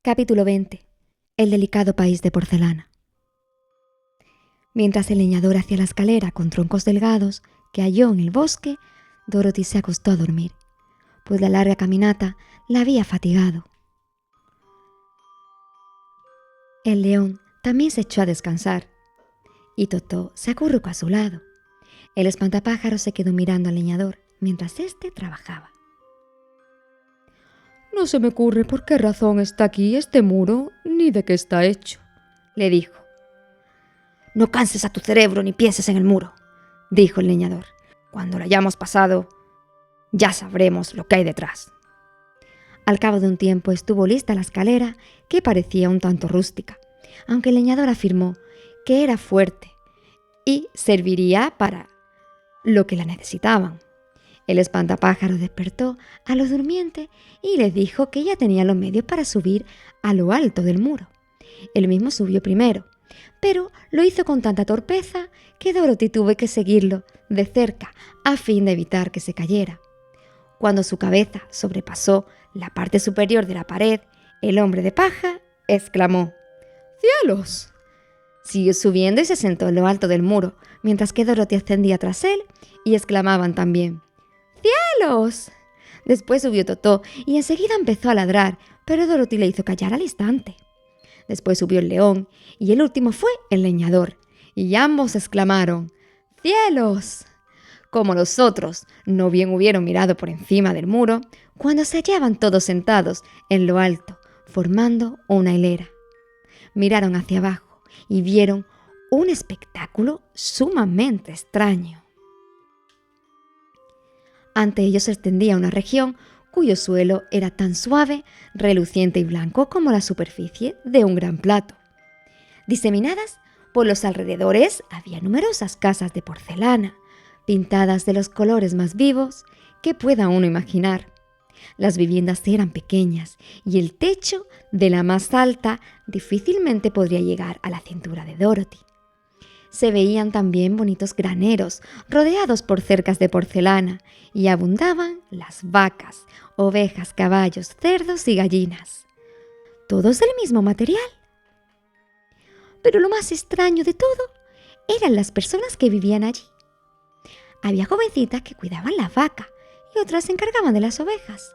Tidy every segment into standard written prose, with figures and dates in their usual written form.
Capítulo 20. El delicado país de porcelana. Mientras el leñador hacía la escalera con troncos delgados que halló en el bosque, Dorothy se acostó a dormir, pues la larga caminata la había fatigado. El león también se echó a descansar, y Totó se acurrucó a su lado. El espantapájaros se quedó mirando al leñador mientras éste trabajaba. «No se me ocurre por qué razón está aquí este muro, ni de qué está hecho», le dijo. «No canses a tu cerebro ni pienses en el muro», dijo el leñador. «Cuando lo hayamos pasado, ya sabremos lo que hay detrás». Al cabo de un tiempo estuvo lista la escalera, que parecía un tanto rústica, aunque el leñador afirmó que era fuerte y serviría para lo que la necesitaban. El espantapájaros despertó a los durmientes y les dijo que ya tenía los medios para subir a lo alto del muro. Él mismo subió primero, pero lo hizo con tanta torpeza que Dorothy tuvo que seguirlo de cerca a fin de evitar que se cayera. Cuando su cabeza sobrepasó la parte superior de la pared, el hombre de paja exclamó: «¡Cielos!». Siguió subiendo y se sentó en lo alto del muro, mientras que Dorothy ascendía tras él y exclamaban también: «¡Cielos!». Después subió Totó y enseguida empezó a ladrar, pero Dorothy le hizo callar al instante. Después subió el león y el último fue el leñador, y ambos exclamaron: «¡Cielos!». Como los otros no bien hubieron mirado por encima del muro, cuando se hallaban todos sentados en lo alto, formando una hilera. Miraron hacia abajo y vieron un espectáculo sumamente extraño. Ante ellos se extendía una región cuyo suelo era tan suave, reluciente y blanco como la superficie de un gran plato. Diseminadas por los alrededores había numerosas casas de porcelana, pintadas de los colores más vivos que pueda uno imaginar. Las viviendas eran pequeñas y el techo de la más alta difícilmente podría llegar a la cintura de Dorothy. Se veían también bonitos graneros rodeados por cercas de porcelana y abundaban las vacas, ovejas, caballos, cerdos y gallinas. Todos del mismo material. Pero lo más extraño de todo eran las personas que vivían allí. Había jovencitas que cuidaban las vacas y otras se encargaban de las ovejas,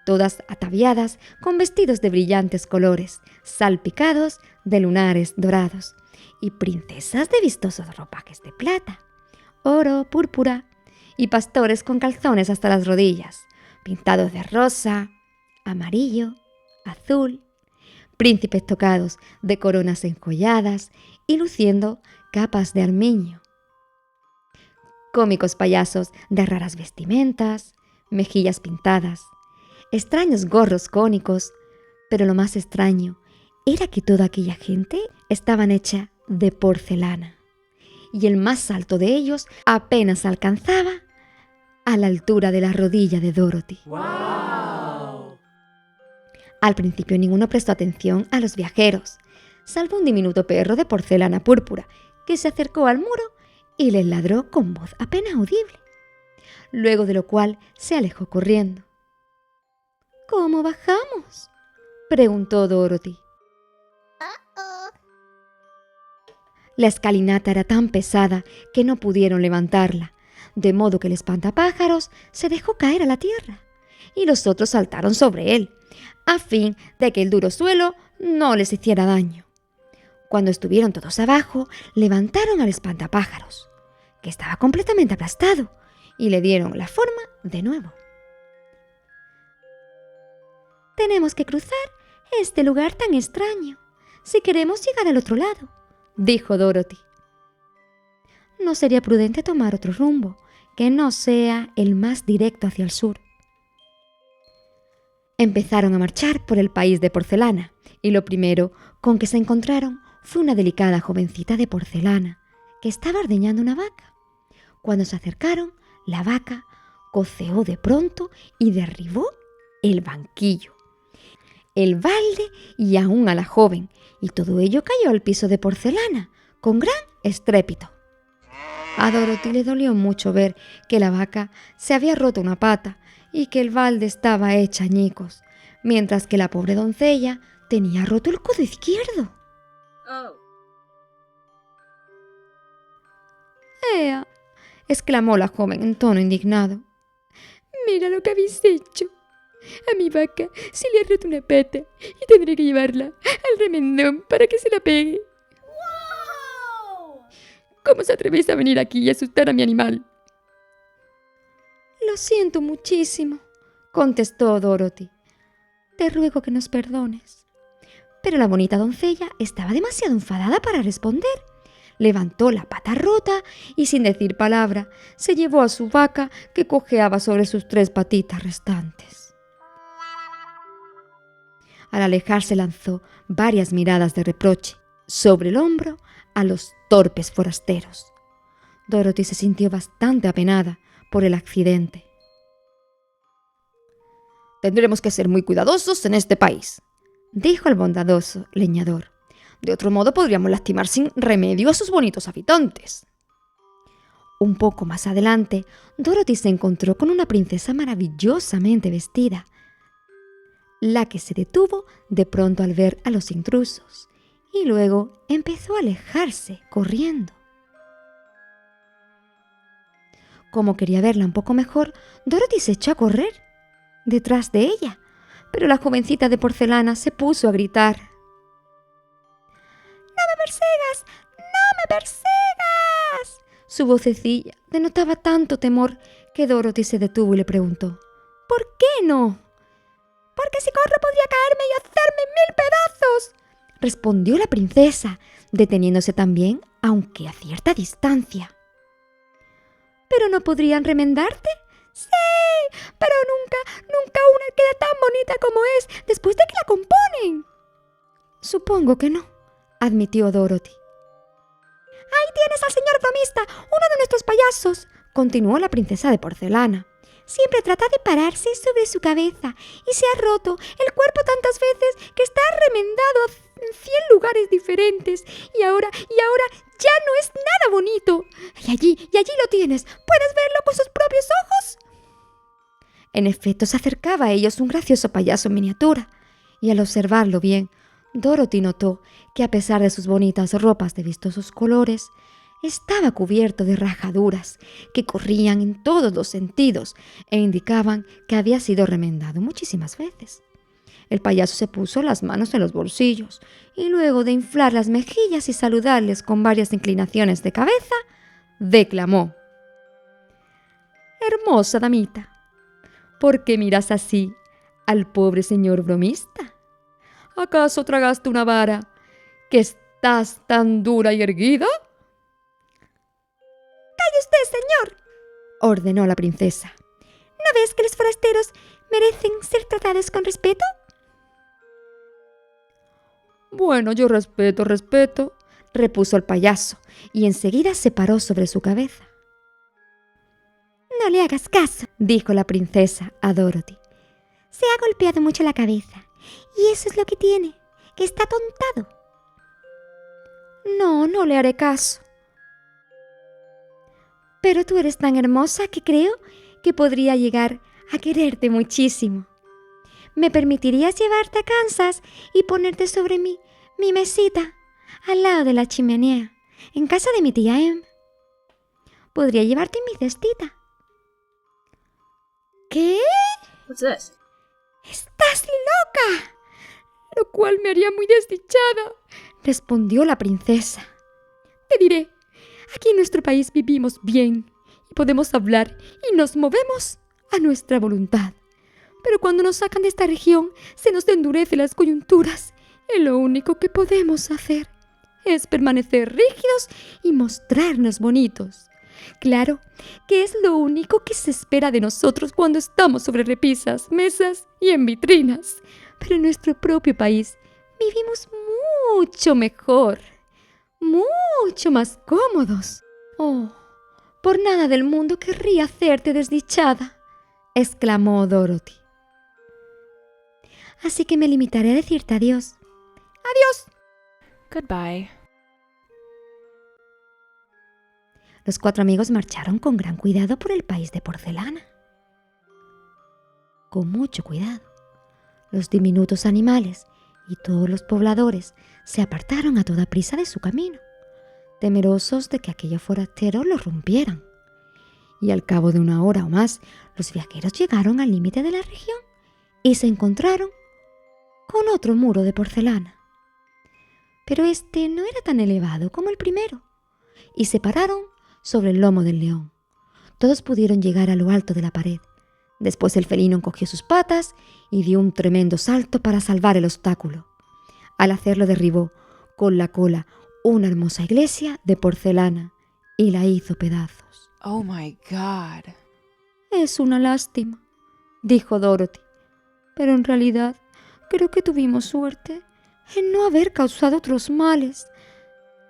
todas ataviadas con vestidos de brillantes colores, salpicados de lunares dorados, y princesas de vistosos ropajes de plata, oro, púrpura, y pastores con calzones hasta las rodillas, pintados de rosa, amarillo, azul, príncipes tocados de coronas enjolladas y luciendo capas de armiño, cómicos payasos de raras vestimentas, mejillas pintadas, extraños gorros cónicos, pero lo más extraño era que toda aquella gente estaban hecha de porcelana, y el más alto de ellos apenas alcanzaba a la altura de la rodilla de Dorothy. ¡Wow! Al principio ninguno prestó atención a los viajeros, salvo un diminuto perro de porcelana púrpura que se acercó al muro y les ladró con voz apenas audible, luego de lo cual se alejó corriendo. «¿Cómo bajamos?», preguntó Dorothy. La escalinata era tan pesada que no pudieron levantarla, de modo que el espantapájaros se dejó caer a la tierra y los otros saltaron sobre él, a fin de que el duro suelo no les hiciera daño. Cuando estuvieron todos abajo, levantaron al espantapájaros, que estaba completamente aplastado, y le dieron la forma de nuevo. «Tenemos que cruzar este lugar tan extraño si queremos llegar al otro lado», dijo Dorothy. «No sería prudente tomar otro rumbo que no sea el más directo hacia el sur». Empezaron a marchar por el país de porcelana, y lo primero con que se encontraron fue una delicada jovencita de porcelana que estaba ordeñando una vaca. Cuando se acercaron, la vaca coceó de pronto y derribó el banquillo, el balde y aún a la joven, y todo ello cayó al piso de porcelana con gran estrépito. A Dorothy le dolió mucho ver que la vaca se había roto una pata y que el balde estaba hecha añicos, mientras que la pobre doncella tenía roto el codo izquierdo. ¡Ea!, exclamó la joven en tono indignado. «Mira lo que habéis hecho. A mi vaca se le ha roto una pata y tendré que llevarla al remendón para que se la pegue. ¿Cómo os atrevéis a venir aquí y asustar a mi animal?» «Lo siento muchísimo», contestó Dorothy. «Te ruego que nos perdones». Pero la bonita doncella estaba demasiado enfadada para responder. Levantó la pata rota y, sin decir palabra, se llevó a su vaca, que cojeaba sobre sus 3 patitas restantes. Al alejarse lanzó varias miradas de reproche sobre el hombro a los torpes forasteros. Dorothy se sintió bastante apenada por el accidente. «Tendremos que ser muy cuidadosos en este país», dijo el bondadoso leñador. «De otro modo podríamos lastimar sin remedio a sus bonitos habitantes». Un poco más adelante, Dorothy se encontró con una princesa maravillosamente vestida, la que se detuvo de pronto al ver a los intrusos y luego empezó a alejarse corriendo. Como quería verla un poco mejor, Dorothy se echó a correr detrás de ella, pero la jovencita de porcelana se puso a gritar: «¡No me persigas! ¡No me persigas!». Su vocecilla denotaba tanto temor que Dorothy se detuvo y le preguntó: «¿Por qué no?». «Porque si corro podría caerme y hacerme 1000 pedazos», respondió la princesa, deteniéndose también, aunque a cierta distancia. «¿Pero no podrían remendarte?». «Sí, pero nunca una queda tan bonita como es después de que la componen». «Supongo que no», admitió Dorothy. «Ahí tienes al señor bromista, uno de nuestros payasos», continuó la princesa de porcelana. «Siempre trata de pararse sobre su cabeza y se ha roto el cuerpo tantas veces que está remendado en 100 lugares diferentes y ahora ya no es nada bonito. Y allí lo tienes, ¿puedes verlo con sus propios ojos?». En efecto, se acercaba a ellos un gracioso payaso en miniatura, y al observarlo bien, Dorothy notó que a pesar de sus bonitas ropas de vistosos colores, estaba cubierto de rajaduras que corrían en todos los sentidos e indicaban que había sido remendado muchísimas veces. El payaso se puso las manos en los bolsillos y luego de inflar las mejillas y saludarles con varias inclinaciones de cabeza, declamó: «Hermosa damita, ¿por qué miras así al pobre señor bromista? ¿Acaso tragaste una vara que estás tan dura y erguida?». «¡Calle usted, señor!», ordenó la princesa. «¿No ves que los forasteros merecen ser tratados con respeto?». «Bueno, yo respeto», repuso el payaso, y enseguida se paró sobre su cabeza. «No le hagas caso», dijo la princesa a Dorothy. «Se ha golpeado mucho la cabeza, y eso es lo que tiene, que está atontado». No le haré caso. «Pero tú eres tan hermosa que creo que podría llegar a quererte muchísimo. ¿Me permitirías llevarte a Kansas y ponerte sobre mi mesita al lado de la chimenea, en casa de mi tía Em? Podría llevarte en mi cestita». «¿Qué? What's this? ¡Estás loca!». «Lo cual me haría muy desdichada», respondió la princesa. «Te diré, aquí en nuestro país vivimos bien y podemos hablar y nos movemos a nuestra voluntad. Pero cuando nos sacan de esta región se nos endurecen las coyunturas y lo único que podemos hacer es permanecer rígidos y mostrarnos bonitos. Claro que es lo único que se espera de nosotros cuando estamos sobre repisas, mesas y en vitrinas. Pero en nuestro propio país vivimos mucho mejor, mucho más cómodos. Oh, por nada del mundo querría hacerte desdichada», exclamó Dorothy. «Así que me limitaré a decirte adiós». «Adiós». Goodbye. Los 4 amigos marcharon con gran cuidado por el país de porcelana. Con mucho cuidado, los diminutos animales y todos los pobladores se apartaron a toda prisa de su camino, temerosos de que aquellos forasteros los rompieran. Y al cabo de 1 hora o más, los viajeros llegaron al límite de la región y se encontraron con otro muro de porcelana. Pero este no era tan elevado como el primero, y se pararon sobre el lomo del león. Todos pudieron llegar a lo alto de la pared. Después el felino encogió sus patas y dio un tremendo salto para salvar el obstáculo. Al hacerlo derribó con la cola una hermosa iglesia de porcelana y la hizo pedazos. Oh my God. Es una lástima, dijo Dorothy, pero en realidad creo que tuvimos suerte en no haber causado otros males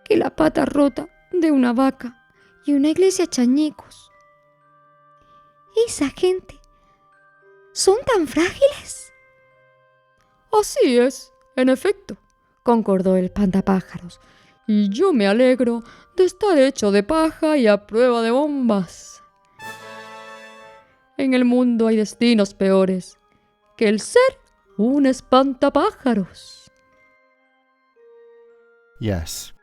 que la pata rota de una vaca y una iglesia hecha añicos. ¿Esa gente son tan frágiles? Así es, en efecto, concordó el espantapájaros, y yo me alegro de estar hecho de paja y a prueba de bombas. En el mundo hay destinos peores que el ser un espantapájaros. Yes,